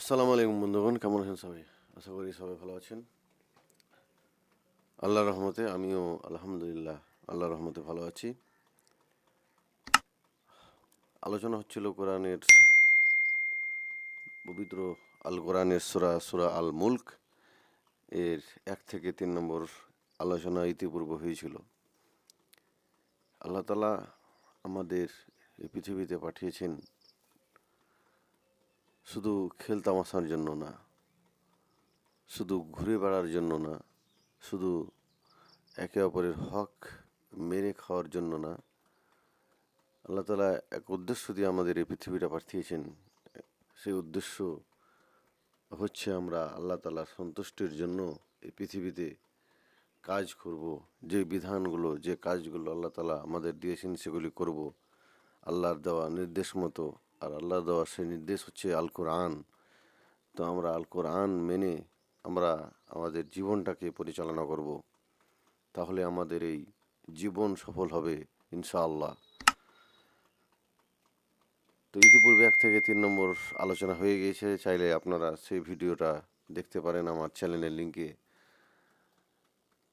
আসসালামু আলাইকুম বন্ধুগণ, কেমন আছেন সবাই? আশা করি সবাই ভালো আছেন। আল্লাহর রহমতে আমিও আলহামদুলিল্লাহ আল্লাহর রহমতে ভালো আছি। আলোচনা হচ্ছিল কোরআনের পবিত্র আল কোরআনের সূরা আল মুলক এর 1 থেকে 3 নম্বর আলোচনা ইতিপূর্বে হয়েছিল। আল্লাহ তাআলা আমাদের এই পৃথিবীতে পাঠিয়েছেন শুধু খেলতামাশার জন্য না, শুধু ঘুরে বেড়ার জন্য না, শুধু একে অপরের হক মেরে খাওয়ার জন্য না। আল্লাহ তাআলা এক উদ্দেশ্য দিয়ে আমাদের এই পৃথিবীটা পাঠিয়েছেন। সেই উদ্দেশ্য হচ্ছে আমরা আল্লাহ তাআলার সন্তুষ্টির জন্য এই পৃথিবীতে কাজ করব। যে বিধানগুলো, যে কাজগুলো আল্লাহ তাআলা আমাদের দিয়েছেন সেগুলি করব আল্লাহর দেওয়া নির্দেশ মতো। আর আল্লাহর দেওয়া সেই নির্দেশ হচ্ছে আল কোরআন। তো আমরা আল কোরআন মেনে আমরা আমাদের জীবনটাকে পরিচালনা করব, তাহলে আমাদের এই জীবন সফল হবে ইনশাআল্লাহ। তো ইতিপূর্বে 1 থেকে 3 নম্বর আলোচনা হয়ে গিয়েছে, চাইলে আপনারা সেই ভিডিওটা দেখতে পারেন আমার চ্যানেলের লিঙ্কে।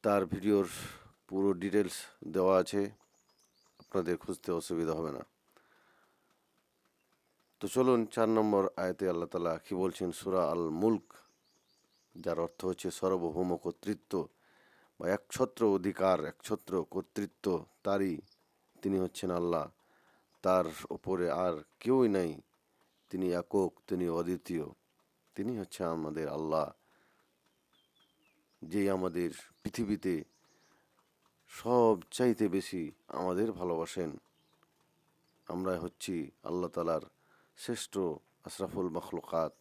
তার ভিডিওর পুরো ডিটেলস দেওয়া আছে, আপনাদের খুঁজতে অসুবিধা হবে না। তো চলুন 4 নম্বর আয়াতে আল্লাহ তাআলা কি বলছেন, সূরা আল মুলক, যার অর্থ হচ্ছে সার্বভৌম কর্তৃত্ব বা একছত্র অধিকার, একছত্র কর্তৃত্ব তারই। তিনি হচ্ছেন আল্লাহ, তার ওপরে আর কেউই নাই। তিনি একক, তিনি অদ্বিতীয়, তিনি হচ্ছে আমাদের আল্লাহ, যে আমাদের পৃথিবীতে সব চাইতে বেশি আমাদের ভালোবাসেন। আমরা হচ্ছি আল্লাহ তাআলার শ্রেষ্ঠ আশরাফুল মখলুকাত।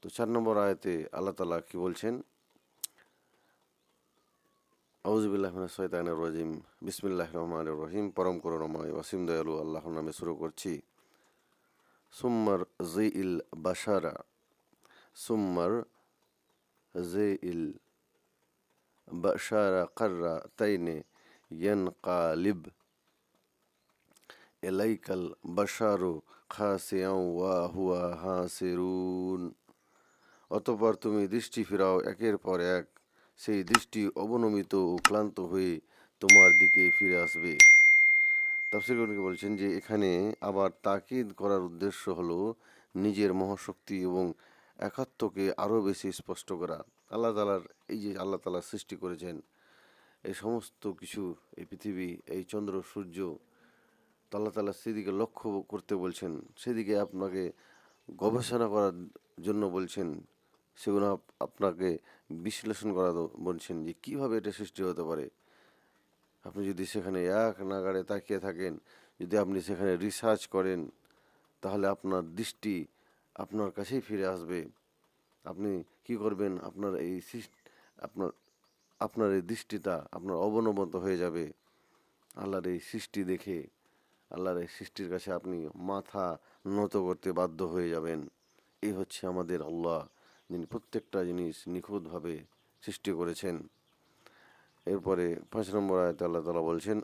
তো 4 নম্বর আয়াতে আল্লাহ তাআলা কি বলছেন, আউযুবিল্লাহি মিনাশ শাইতানির রাজিম, বিসমিল্লাহির রহমানির রহিম। পরম করুণাময় অসীম দয়ালু আল্লাহর নামে শুরু করছি। সুম্মার জিইল বাশারা, সুম্মার জিইল বাশারা কাররা তাইনে ইয়ানকালিব এলাইকাল বাশারু খাসিয়াও ওয়া হুয়া হাসিরুন। অতঃপর তুমি দৃষ্টি ফিরাও একের পর এক, সেই দৃষ্টি অবনমিত ও ক্লান্ত হয়ে তোমার দিকে ফিরে আসবে। তাফসীরগণকে বলছেন যে এখানে আবার তাকিদ করার উদ্দেশ্য হলো নিজের মহাশক্তি এবং একাত্মকে আরও বেশি স্পষ্ট করা। আল্লাহ তাআলার এই যে আল্লাহ তাআলা সৃষ্টি করেছেন এই সমস্ত কিছু, এই পৃথিবী, এই চন্দ্র সূর্য, তো আল্লাহ তাআলা সেদিকে লক্ষ্য করতে বলছেন, সেদিকে আপনাকে গবেষণা করার জন্য বলছেন, সেগুলো আপনাকে বিশ্লেষণ করা বলছেন যে কীভাবে এটা সৃষ্টি হতে পারে। আপনি যদি সেখানে এক নাগাড়ে তাকিয়ে থাকেন, যদি আপনি সেখানে রিসার্চ করেন, তাহলে আপনার দৃষ্টি আপনার কাছেই ফিরে আসবে। আপনি কি করবেন, আপনার আপনার এই দৃষ্টিটা আপনার অবনমত হয়ে যাবে আল্লাহর এই সৃষ্টি দেখে। আল্লাহর এই সৃষ্টির কাছে আপনি মাথা নত করতে বাধ্য হয়ে যাবেন। এই হচ্ছে আমাদের আল্লাহ, যিনি প্রত্যেকটা জিনিস নিখুঁতভাবে সৃষ্টি করেছেন। এরপরে 5 নম্বর আয়াতে আল্লাহ তাআলা বলছেন,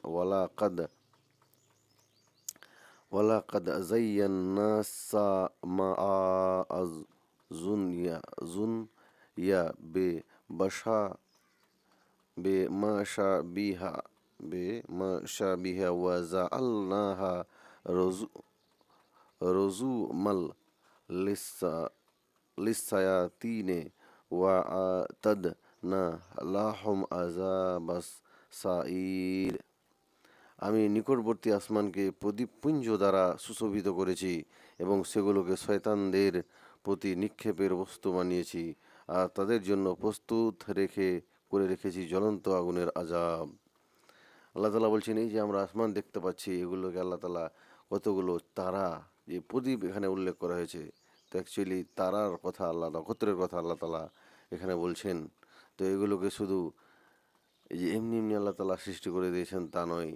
ওয়ালাকাদ যায়্যান্না সামাআ জুনইয়া বেমাশাবিহা ওয়া জাআলনাহা রুজুমাল লিসায়াতিনে ওয়া আতাদনা লাহুম আযাবাস সাঈর। আমি নিকটবর্তী আসমানকে প্রদীপপুঞ্জ দ্বারা সুশোভিত করেছি এবং সেগুলোকে শয়তানদের প্রতি নিক্ষেপের বস্তু বানিয়েছি, আর তাদের জন্য প্রস্তুত করে রেখেছি জ্বলন্ত আগুনের আযাব। আল্লাহ তাআলা বলছেন, এই যে আমরা আসমান দেখতে পাচ্ছি, এগুলোকে আল্লাহ তাআলা কতগুলো তারা, যে প্রদীপ এখানে উল্লেখ করা হয়েছে, তো অ্যাকচুয়ালি তারার কথা আল্লাহ, নক্ষত্রের কথা আল্লাহ তাআলা এখানে বলছেন। তো এগুলোকে শুধু এই যে এমনি এমনি আল্লাহ তাআলা সৃষ্টি করে দিয়েছেন তা নয়,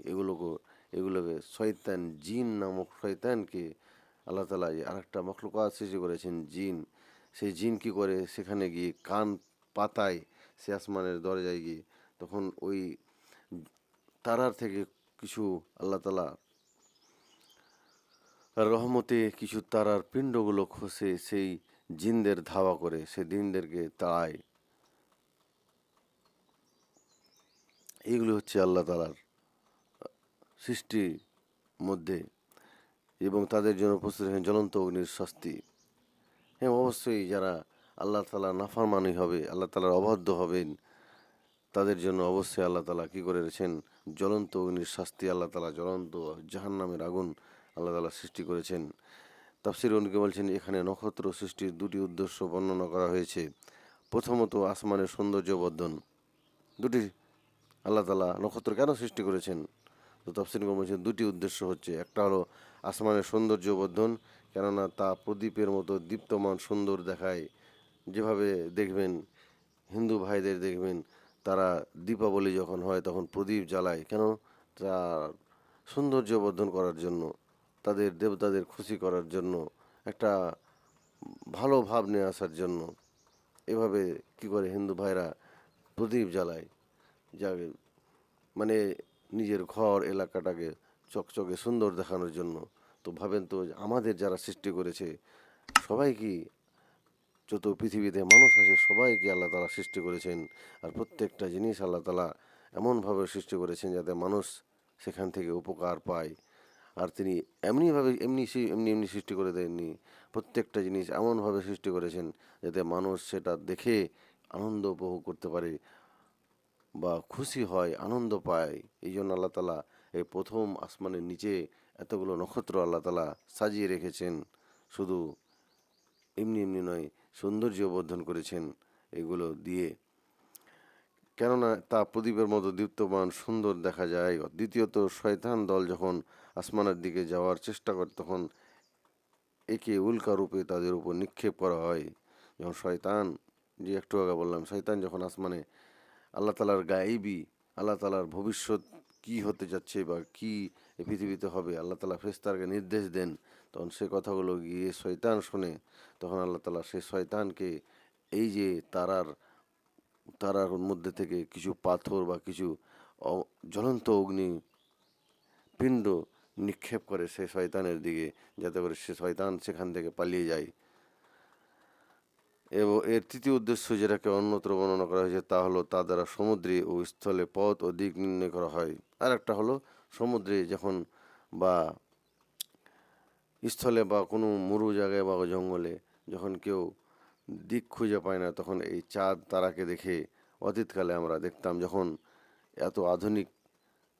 এগুলোকে শয়তান, জিন নামক শয়তানকে আল্লাহ তাআলা আরেকটা মখলুকাত সৃষ্টি করেছেন, জিন। সেই জিন কি করে, সেখানে গিয়ে কান পাতায় সে আসমানের দরজায় গিয়ে, তখন ওই তারার থেকে কিছু আল্লাহ তাআলা রহমতে কিছু তারার পিণ্ডগুলো খসে সেই জিনদের ধাওয়া করে, সেই জিনদেরকে তাড়ায়। এগুলো হচ্ছে আল্লাহ তালার সৃষ্টির মধ্যে, এবং তাদের জন্য প্রস্তুত রেখেছেন জ্বলন্ত অগ্নির শাস্তি। হ্যাঁ, অবশ্যই যারা আল্লাহ তালা নাফরমানি হবে, আল্লাহ তালার অবাধ্য হবেন, তাদের জন্য অবশ্যই আল্লাহ তালা কী করে রেখেছেন জ্বলন্ত অগ্নির শাস্তি। আল্লাহ তালা জ্বলন্ত জাহান্নামের আগুন আল্লাহ তালা সৃষ্টি করেছেন। তাফসীর অনেকে বলছেন এখানে নক্ষত্র সৃষ্টির দুটি উদ্দেশ্য বর্ণনা করা হয়েছে। প্রথমত আসমানের সৌন্দর্য বর্ধন। দুটি আল্লাহ তালা নক্ষত্র কেন সৃষ্টি করেছেন? তো তাফসীরগণ বলছেন দুটি উদ্দেশ্য হচ্ছে, একটা হলো আসমানের সৌন্দর্য বর্ধন, কেননা তা প্রদীপের মতো দীপ্তমান সুন্দর দেখায়। যেভাবে দেখবেন হিন্দু ভাইদের দেখবেন তারা দীপাবলি যখন হয় তখন প্রদীপ জ্বালায়, কেন? তা সৌন্দর্য বর্ধন করার জন্য, তাদের দেবতাদের খুশি করার জন্য, একটা ভালো ভাব নিয়ে আসার জন্য। এভাবে কি করে হিন্দু ভাইরা প্রদীপ জ্বালায়, যা মানে নিজের ঘর এলাকাটাকে চকচকে সুন্দর দেখানোর জন্য। তো ভাবেন তো আমাদের যারা সৃষ্টি করেছে সবাই কি, যত পৃথিবীতে মানুষ আছে সবাইকে আল্লাহ তালা সৃষ্টি করেছেন, আর প্রত্যেকটা জিনিস আল্লাহ তালা এমনভাবে সৃষ্টি করেছেন যাতে মানুষ সেখান থেকে উপকার পায়। আর তিনি এমনিভাবে এমনি এমনি সৃষ্টি করে দেননি, প্রত্যেকটা জিনিস এমনভাবে সৃষ্টি করেছেন যাতে মানুষ সেটা দেখে আনন্দ উপভোগ করতে পারে বা খুশি হয়, আনন্দ পায়। এই জন্য আল্লাহ তালা এই প্রথম আসমানের নিচে এতগুলো নক্ষত্র আল্লাহ তালা সাজিয়ে রেখেছেন। শুধু এমনি এমনি নয়, সৌন্দর্য বর্ধন করেছেন এগুলো দিয়ে, কেননা তা প্রদীপের মতো দীপ্তমান সুন্দর দেখা যায়। দ্বিতীয়ত, শয়তান দল যখন আসমানের দিকে যাওয়ার চেষ্টা করে তখন একে উল্কা রূপে তাদের উপর নিক্ষেপ করা হয়। যখন শয়তান, যে একটু আগে বললাম, শয়তান যখন আসমানে আল্লাহ তালার গায়েবী, আল্লাহ তালার ভবিষ্যৎ কি হতে যাচ্ছে বা কি এই পৃথিবীতে হবে, আল্লাহ তালা ফেরেশতাকে নির্দেশ দেন, তখন সে কথাগুলো গিয়ে শয়তান শোনে। তখন আল্লাহ তালা সে শয়তানকে এই যে তারার মধ্যে থেকে কিছু পাথর বা কিছু জ্বলন্ত অগ্নি পিণ্ড নিক্ষেপ করে সে শয়তানের দিকে, যাতে করে সে শয়তান সেখান থেকে পালিয়ে যায়। এবং এর তৃতীয় উদ্দেশ্য যেটাকে অন্যত্র বর্ণনা করা হয়েছে তা হলো তা দ্বারা সমুদ্রে ও স্থলে পথ ও দিক নির্ণয় করা হয়। আর একটা হলো সমুদ্রে যখন বা স্থলে বা কোনো মরু জায়গায় বা জঙ্গলে যখন কেউ দিক খুঁজে পায় না, তখন এই চাঁদ তারাকে দেখে, অতীতকালে আমরা দেখতাম যখন এত আধুনিক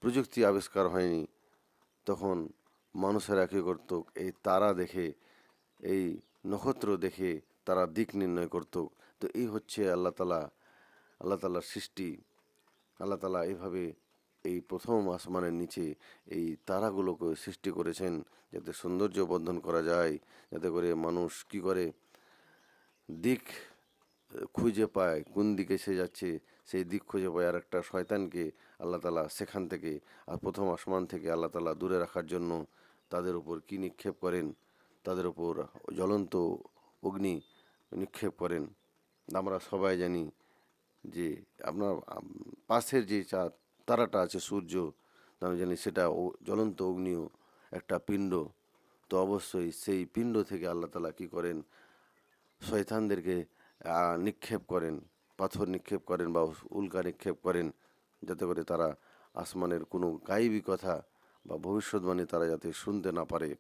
প্রযুক্তি আবিষ্কার হয়নি, তখন মানুষেরা কী করত, এই তারা দেখে, এই নক্ষত্র দেখে তারা দিক নির্ণয় করত। তো এই হচ্ছে আল্লাহ তালার সৃষ্টি। আল্লাহ তালা এইভাবে এই প্রথম আসমানের নিচে এই তারাগুলোকে সৃষ্টি করেছেন যাতে সৌন্দর্য বর্ধন করা যায়, যাতে করে মানুষ কি করে দিক খুঁজে পায়, কোন দিকে সে যাচ্ছে সেই দিক খুঁজে পায়। আর একটা শয়তানকে আল্লাহ তালা সেখান থেকে, আর প্রথম আসমান থেকে আল্লাহ তালা দূরে রাখার জন্য তাদের উপর কি নিক্ষেপ করেন, তাদের উপর জ্বলন্ত অগ্নি নিক্ষেপ করেন। আমরা সবাই জানি যে আপনার পাশের যে চাঁদ তারাটা আছে সূর্য, আমি জানি সেটা জ্বলন্ত অগ্নিও একটা পিণ্ড। তো অবশ্যই সেই পিণ্ড থেকে আল্লাহ তালা কী করেন, শয়তানদেরকে নিক্ষেপ করেন, পাথর নিক্ষেপ করেন বা উল্কা নিক্ষেপ করেন, যাতে করে তারা আসমানের কোনো গায়েবী কথা বা ভবিষ্যৎবাণী তারা যাতে শুনতে না পারে।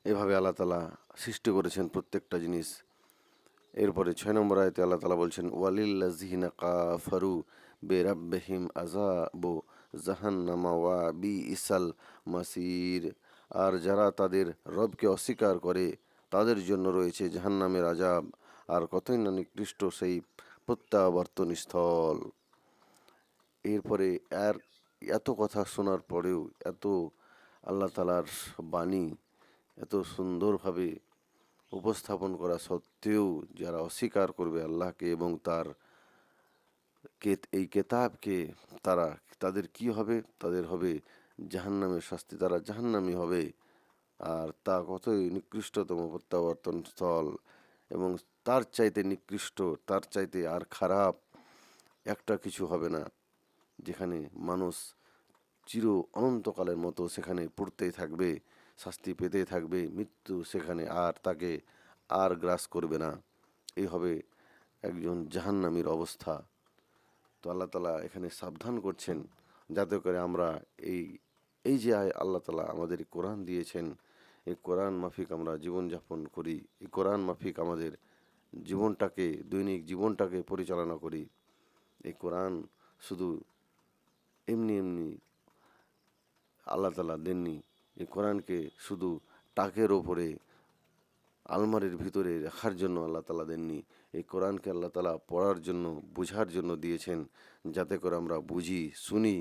এভাবে আল্লাহ তালা সৃষ্টি করেছেন প্রত্যেকটা জিনিস। এরপরে 6 নম্বর আয়াতে আল্লাহ তালা বলছেন ওয়ালিল্লাযিনা কাফারু বিরাব্বিহিম আযাবু জাহান্নামা ওয়া বিইসাল মাসির। আর যারা তাদের রবকে অস্বীকার করে তাদের জন্য রয়েছে জাহান্নামের আযাব, আর কতই না নিকৃষ্ট সেই প্রত্যাবর্তন স্থল। এরপরে আর এত কথা শোনার পরেও, এত আল্লাহ তালার বাণী এত সুন্দরভাবে উপস্থাপন করা সত্ত্বেও যারা অস্বীকার করবে আল্লাহকে এবং তার এই কেতাবকে, তাদের কি হবে? তাদের হবে জাহান্নামের শাস্তি, তারা জাহান্নামী হবে। আর তা কতই নিকৃষ্টতম প্রত্যাবর্তন স্থল, এবং তার চাইতে নিকৃষ্ট, তার চাইতে আর খারাপ একটা কিছু হবে না, যেখানে মানুষ চির অনন্তকালের মতো সেখানে পড়তেই থাকবে। শাস্তি পেতে থাকবে, মৃত্যু সেখানে আর তাকে আর গ্রাস করবে না। এই হবে একজন জাহান্নামীর অবস্থা। তো আল্লাহ তালা এখানে সাবধান করছেন যাতে করে আমরা এই এই যে আল্লাহ তালা আমাদের কোরআন দিয়েছেন, এই কোরআন মাফিক আমরা জীবনযাপন করি, এই কোরআন মাফিক আমাদের জীবনটাকে, দৈনিক জীবনটাকে পরিচালনা করি। এই কোরআন শুধু এমনি এমনি আল্লাহ তালা দেননি। এই কোরআনকে শুধু টাকের ওপরে আলমারির ভিতরে রাখার জন্য আল্লাহ তালা দেননি। এই কোরআনকে আল্লাহ তালা পড়ার জন্য, বোঝার জন্য দিয়েছেন, যাতে করে আমরা বুঝি, শুনি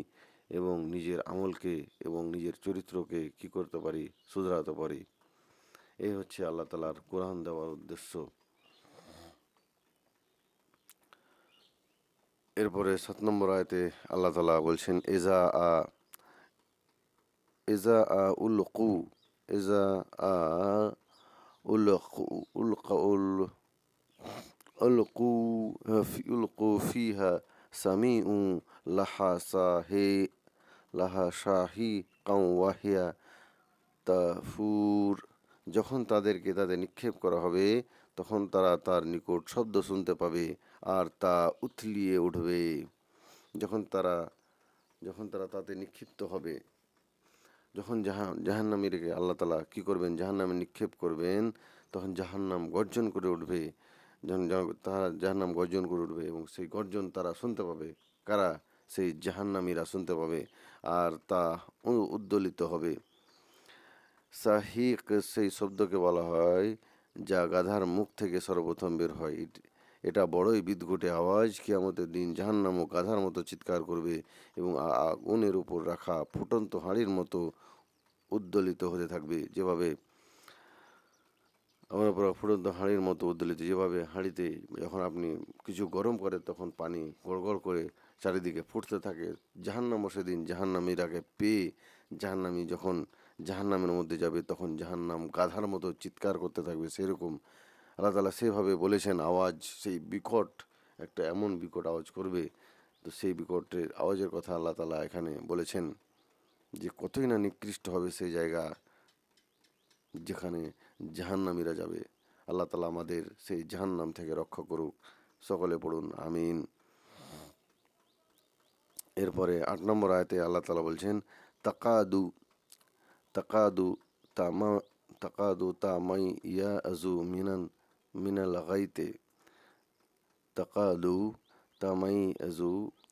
এবং নিজের আমলকে এবং নিজের চরিত্রকে কি করতে পারি, শুধরাতে পারি। এই হচ্ছে আল্লাহ তালার কোরআন দেওয়ার উদ্দেশ্য। এরপরে 7 নম্বর আয়াতে আল্লাহ তালা বলছেন, এজা আ উলকু এজা আ উলকু উলকাউল উলকু ফিহা সামিউ লাহা সাহে লাহা শাহি কাউ ওয়াহিয়া তাফুর। যখন তাদেরকে তাদের নিক্ষেপ করা হবে, তখন তারা তার নিকট শব্দ শুনতে পাবে আর তা উথলিয়ে উঠবে। যখন তারা যখন তারা তাতে নিক্ষিপ্ত হবে, যখন জাহান্নামীকে আল্লাহ তালা কী করবেন, জাহান্নামে নিক্ষেপ করবেন, তখন জাহান্নাম গর্জন করে উঠবে। যখন তারা জাহান্নাম গর্জন করে উঠবে এবং সেই গর্জন তারা শুনতে পাবে। কারা? সেই জাহান্নামীরা শুনতে পাবে আর তা উদ্দোলিত হবে। সাহিক সেই শব্দকে বলা হয় যা গাধার মুখ থেকে সর্বপ্রথম বের হয়। এটা বড়ই বিদঘুটে আওয়াজ। কিয়ামতের দিন জাহান্নামও গাধার মতো চিৎকার করবে এবং আগুনের উপর রাখা ফুটন্ত হাঁড়ির মতো উদ্দোলিত হতে থাকবে। যেভাবে আমার উপর ফুটন্ত হাঁড়ির মতো উদ্দোলিত, যেভাবে হাঁড়িতে যখন আপনি কিছু গরম করে তখন পানি গড়গড় করে চারিদিকে ফুটতে থাকে, জাহান্নামও সেদিন জাহান্নামীরাকে পেয়ে জাহান্নামী যখন জাহান্নামের মধ্যে যাবে তখন জাহান্নাম গাধার মতো চিৎকার করতে থাকবে। সেরকম আল্লাহ তালা সেভাবে বলেছেন, আওয়াজ সেই বিকট, একটা এমন বিকট আওয়াজ করবে। তো সেই বিকটের আওয়াজের কথা আল্লাহ তালা এখানে বলেছেন যে কতই না নিকৃষ্ট হবে সেই জায়গা যেখানে জাহান্নামীরা যাবে। আল্লাহ তালা আমাদের সেই জাহান্নাম থেকে রক্ষা করুক। সকলে পড়ুন আমিন। এরপরে 8 নম্বর আয়াতে আল্লাহ তালা বলছেন, তাকাদু তাকাদু তামা তাকাদু তামাই ইয়া আজু মিনাল গাইতে তাকাদু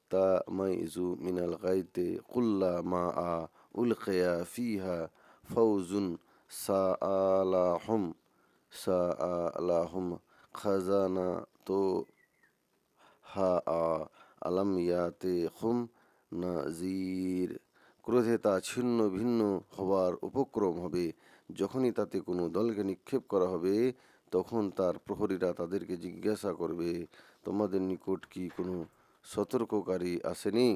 তামাইজু মিনাল গাইতে কুল্লা মা আ উলকিয়া ফিহা ফৌজুন সাআলাহুম সাআলাহুম খাজানা তো হা আ আলাম ইয়াতে খুম নাজির। ক্রোধে তা ছিন্ন ভিন্ন হবার উপক্রম হবে। যখনই তাতে কোনো দলকে নিক্ষেপ করা হবে, তখন তার প্রহরীরা তাদেরকে জিজ্ঞাসা করবে, তোমাদের নিকট কি কোনো সতর্ককারী আসেনি?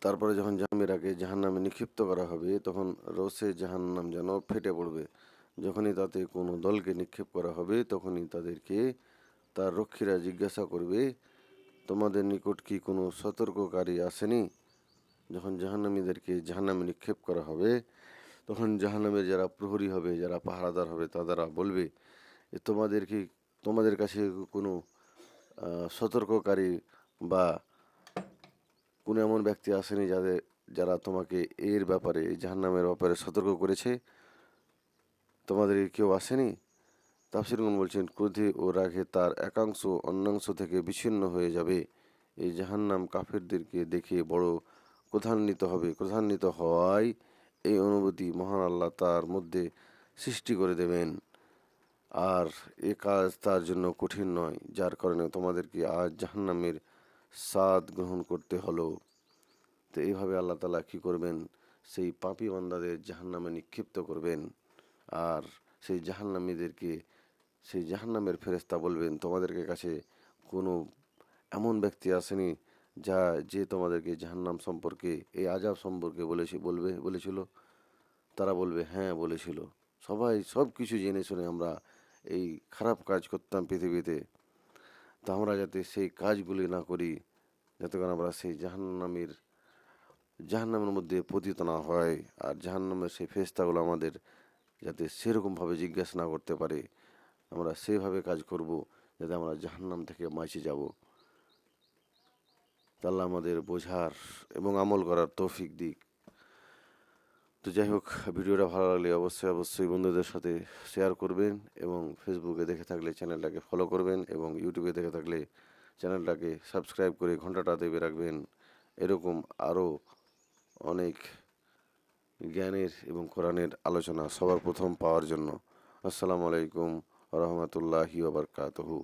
তারপরে যখন জাহান্নামীরাকে জাহান্নামে নিক্ষিপ্ত করা হবে, তখন রোষে জাহান্নাম যেন ফেটে পড়বে। যখনই তাতে কোনো দলকে নিক্ষেপ করা হবে, তখনই তাদেরকে তার রক্ষীরা জিজ্ঞাসা করবে, তোমাদের নিকট কি কোনো সতর্ককারী আসেনি? যখন জাহান্নামীদেরকে জাহান্নামে নিক্ষেপ করা হবে, তখন জাহান্নামের যারা প্রহরী হবে, যারা পাহারাদার হবে, তারা বলবে, তোমাদের কাছে কোনো সতর্ককারী বা কোনো এমন ব্যক্তি আসেনি যারা তোমাকে এর ব্যাপারে, এই জাহান্নামের ব্যাপারে সতর্ক করেছে? তোমাদের কেউ আসেনি? তাফসীরগণ বলছেন, ক্রোধে ও রাগে তার একাংশ অন্যাংশ থেকে বিচ্ছিন্ন হয়ে যাবে। এই জাহান্নাম কাফেরদেরকে দেখে বড় ক্রোধান্বিত হওয়ায় এই অনুভূতি মহান আল্লাহ তার মধ্যে সৃষ্টি করে দেবেন। আর এ কাজ তার জন্য কঠিন নয়, যার কারণে তোমাদেরকে আজ জাহান্নামের স্বাদ গ্রহণ করতে হলো। তো এইভাবে আল্লাহ তালা কী করবেন, সেই পাপী বান্দাদের জাহান্নামে নিক্ষিপ্ত করবেন। আর সেই জাহান্নামের ফেরেশতা বলবেন, তোমাদেরকে কাছে কোনো এমন ব্যক্তি আসেনি যে তোমাদেরকে জাহান্নাম সম্পর্কে, এই আযাব সম্পর্কে বলেছিল? তারা বলবে, হ্যাঁ বলেছিল। সবাই সব কিছু জেনে শুনে আমরা এই খারাপ কাজ করতাম পৃথিবীতে, তো আমরা যাতে সেই কাজগুলি না করি, যাতে করে আমরা সেই জাহান্নামের মধ্যে পতিত না হয়। আর জাহান্নামের সেই ফেরেশতাগুলো আমাদের যাতে সেরকমভাবে জিজ্ঞাসা না করতে পারে, আমরা সেভাবে কাজ করব যাতে আমরা জাহান্নাম থেকে বাঁচে যাব। তা আল্লাহ আমাদের বোঝার এবং আমল করার তৌফিক দিক। তো যাই হোক, ভিডিওটা ভালো লাগলে অবশ্যই বন্ধুদের সাথে শেয়ার করবেন, এবং ফেসবুকে দেখে থাকলে চ্যানেলটাকে ফলো করবেন, এবং ইউটিউবে দেখে থাকলে চ্যানেলটাকে সাবস্ক্রাইব করে ঘন্টাটা দেবে রাখবেন। এরকম আরও অনেক জ্ঞানের এবং কোরআনের আলোচনা সবার প্রথম পাওয়ার জন্য। আসসালামু আলাইকুম রহমতুল্লাহি ওয়া বারাকাতুহু।